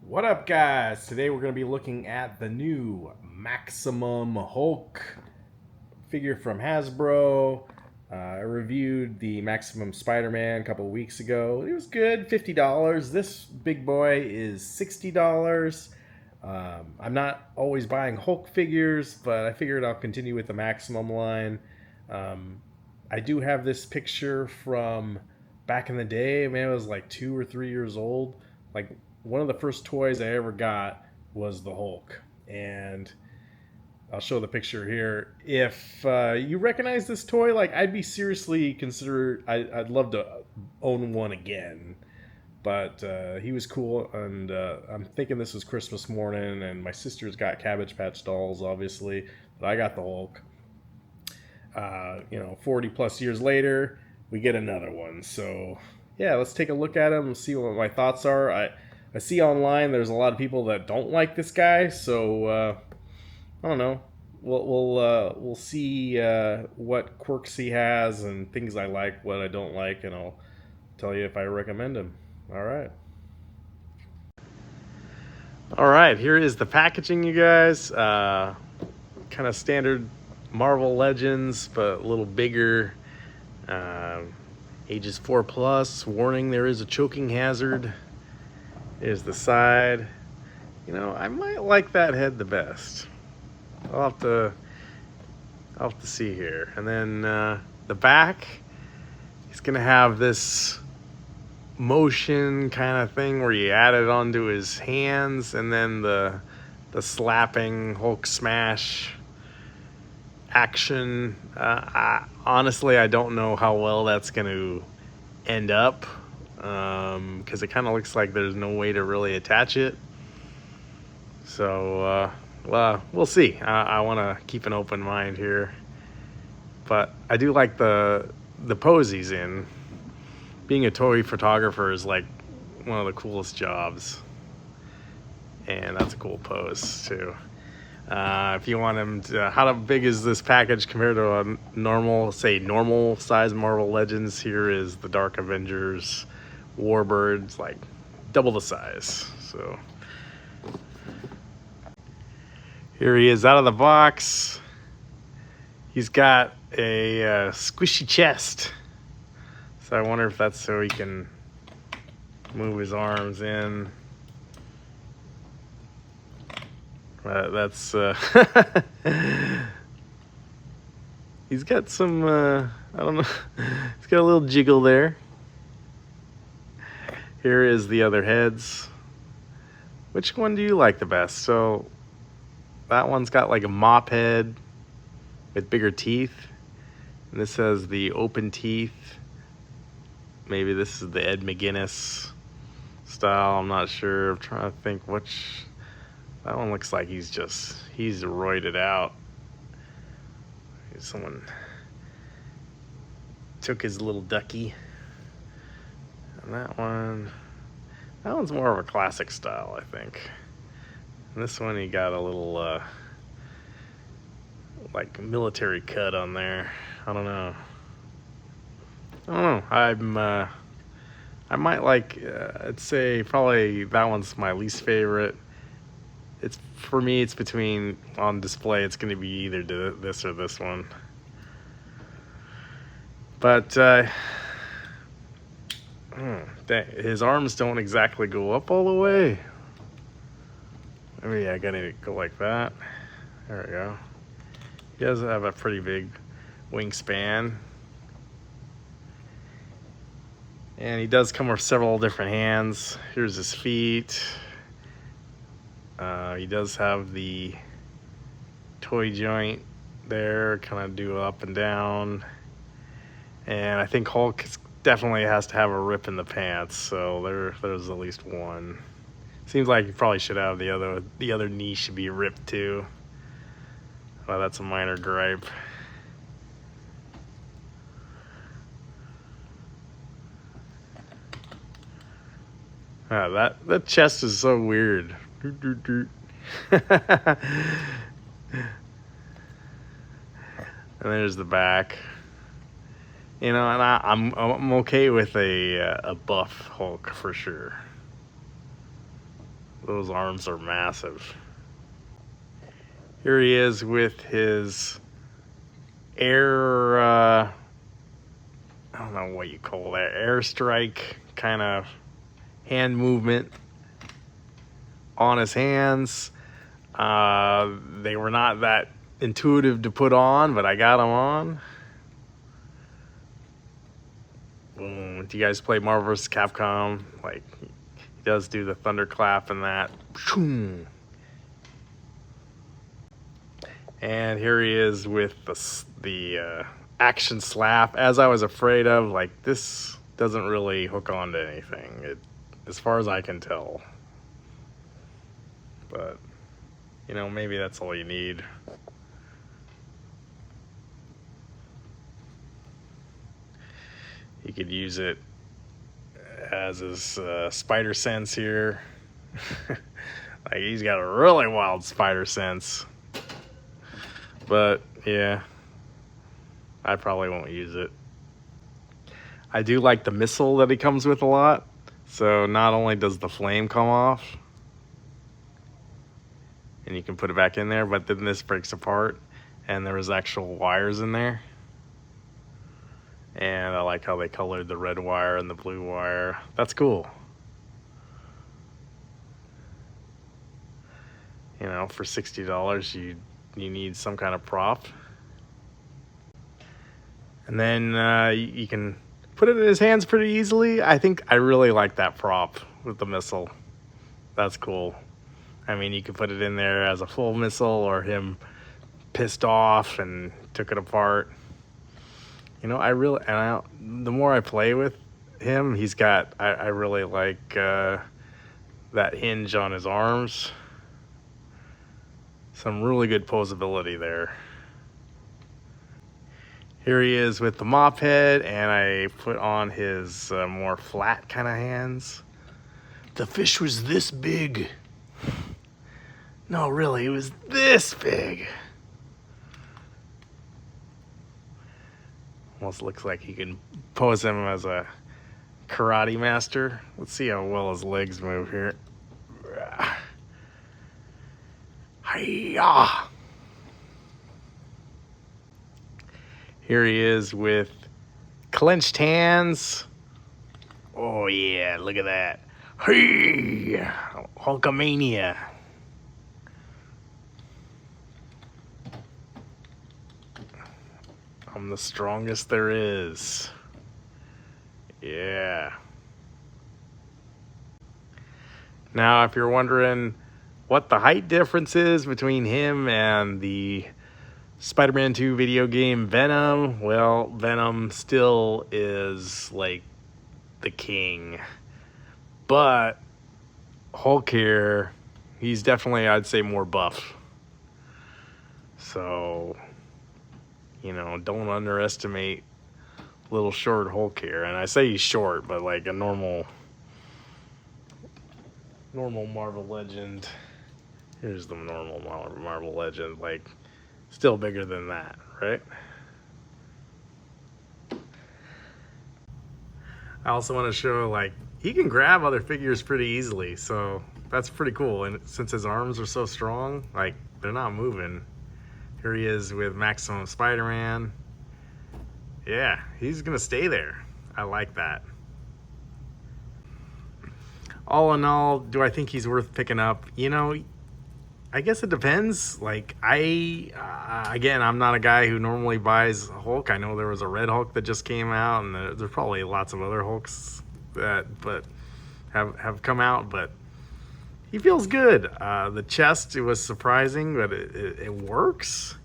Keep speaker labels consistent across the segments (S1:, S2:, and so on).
S1: What up, guys? Today we're going to be looking at the new Maximum Hulk figure from Hasbro. I reviewed the Maximum Spider-Man a couple of weeks ago. It was good, $50. This big boy is $60. I'm not always buying Hulk figures, but I figured I'll continue with the Maximum line. I do have this picture from back in the day. Man, it was like 2 or 3 years old. Like, one of the first toys I ever got was the Hulk, and I'll show the picture here. If you recognize this toy, like, I'd be seriously consider. I'd love to own one again. But he was cool, and I'm thinking this was Christmas morning, and my sister's got Cabbage Patch dolls, obviously, but I got the Hulk. 40 plus years later, we get another one. So yeah, let's take a look at him and see what my thoughts are. I see online there's a lot of people that don't like this guy, so I don't know. We'll see what quirks he has and things I like, what I don't like, and I'll tell you if I recommend him. All right. Here is the packaging, you guys. Kind of standard Marvel Legends, but a little bigger. Ages 4+. Warning: there is a choking hazard. Is the side. I might like that head the best. I'll have to see here. And then the back, he's gonna have this motion kind of thing where you add it onto his hands, and then the slapping Hulk smash action. Honestly, I don't know how well that's going to end up, because it kind of looks like there's no way to really attach it. So we'll see. I want to keep an open mind here, but I do like the pose he's in. Being a toy photographer is like one of the coolest jobs, and that's a cool pose too. If you want him to, how big is this package compared to a normal size Marvel Legends? Here is the Dark Avengers Warbirds, like double the size. So here he is out of the box. He's got a squishy chest. So I wonder if that's so he can move his arms in. That's he's got some I don't know. He's got a little jiggle there. Here is the other heads. Which one do you like the best? So that one's got like a mop head with bigger teeth, and this has the open teeth. Maybe this is the Ed McGuinness style. I'm not sure. I'm trying to think which. That one looks like he's roided out. Someone took his little ducky. And that one's more of a classic style, I think. And this one, he got a little like military cut on there. I don't know. I might like. I'd say probably that one's my least favorite. For me, it's between, on display, it's going to be either this or this one. But his arms don't exactly go up all the way. Maybe I gotta go like that. There we go. He does have a pretty big wingspan. And he does come with several different hands. Here's his feet. He does have the toy joint there, kind of do up and down. And I think Hulk definitely has to have a rip in the pants, so there's at least one. Seems like you probably should have the other knee should be ripped too. Well, that's a minor gripe. That chest is so weird. And there's the back. And I'm okay with a buff Hulk for sure. Those arms are massive. Here he is with his air, I don't know what you call that, airstrike kind of hand movement on his hands. They were not that intuitive to put on, but I got them on. Boom. Do you guys play Marvel vs. Capcom? Like, he does do the thunderclap and that. And here he is with the action slap, as I was afraid of. Like, this doesn't really hook on to anything, as far as I can tell. But, you know, maybe that's all you need. He could use it as his spider sense here. Like, he's got a really wild spider sense. But yeah, I probably won't use it. I do like the missile that he comes with a lot. So not only does the flame come off and you can put it back in there, but then this breaks apart and there was actual wires in there. And I like how they colored the red wire and the blue wire. That's cool. You know, for $60 you need some kind of prop. And then you can put it in his hands pretty easily. I think I really like that prop with the missile. That's cool. I mean, you can put it in there as a full missile or him pissed off and took it apart. You know, the more I play with him, he's got, I really like that hinge on his arms. Some really good posability there. Here he is with the mop head, and I put on his more flat kind of hands. The fish was this big. No, really, it was this big. Almost looks like you can pose him as a karate master. Let's see how well his legs move here. Hi-yah! Here he is with clenched hands. Oh yeah, look at that. Hey, Hulkamania. I'm the strongest there is. Yeah. Now, if you're wondering what the height difference is between him and the Spider-Man 2 video game Venom, well, Venom still is like the king. But Hulk here, he's definitely, I'd say, more buff. So, you know, don't underestimate little short Hulk here. And I say he's short, but like a normal Marvel Legend. Here's the normal Marvel Legend, like still bigger than that, right? I also want to show, like, he can grab other figures pretty easily, so that's pretty cool. And since his arms are so strong, like, they're not moving. Here he is with Maximum Spider-Man. Yeah, he's gonna stay there. I like that. All in all, do I think he's worth picking up? You know, I guess it depends. Like, again, I'm not a guy who normally buys Hulk. I know there was a Red Hulk that just came out, and there's probably lots of other Hulks that have come out, but he feels good. The chest, it was surprising, but it works.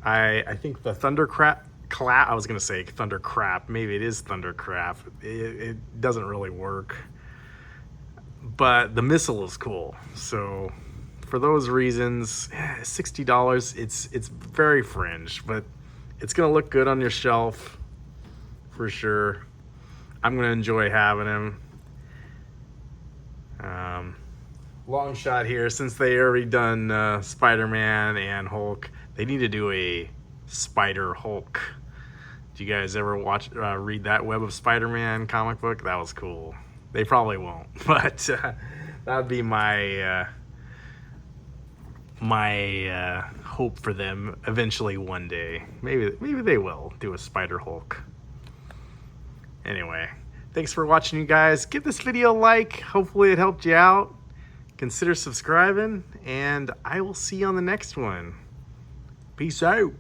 S1: I think the Thunderclap, I was gonna say Thundercrap, maybe it is Thundercrap. It doesn't really work, but the missile is cool. So for those reasons, $60, it's very fringe, but it's gonna look good on your shelf for sure. I'm gonna enjoy having him. Long shot here, since they already done Spider-Man and Hulk, they need to do a Spider Hulk. Did you guys ever read that Web of Spider-Man comic book? That was cool. They probably won't, but That'd be my hope for them eventually one day. Maybe they will do a Spider Hulk. Anyway, thanks for watching, you guys. Give this video a like. Hopefully it helped you out. Consider subscribing, and I will see you on the next one. Peace out.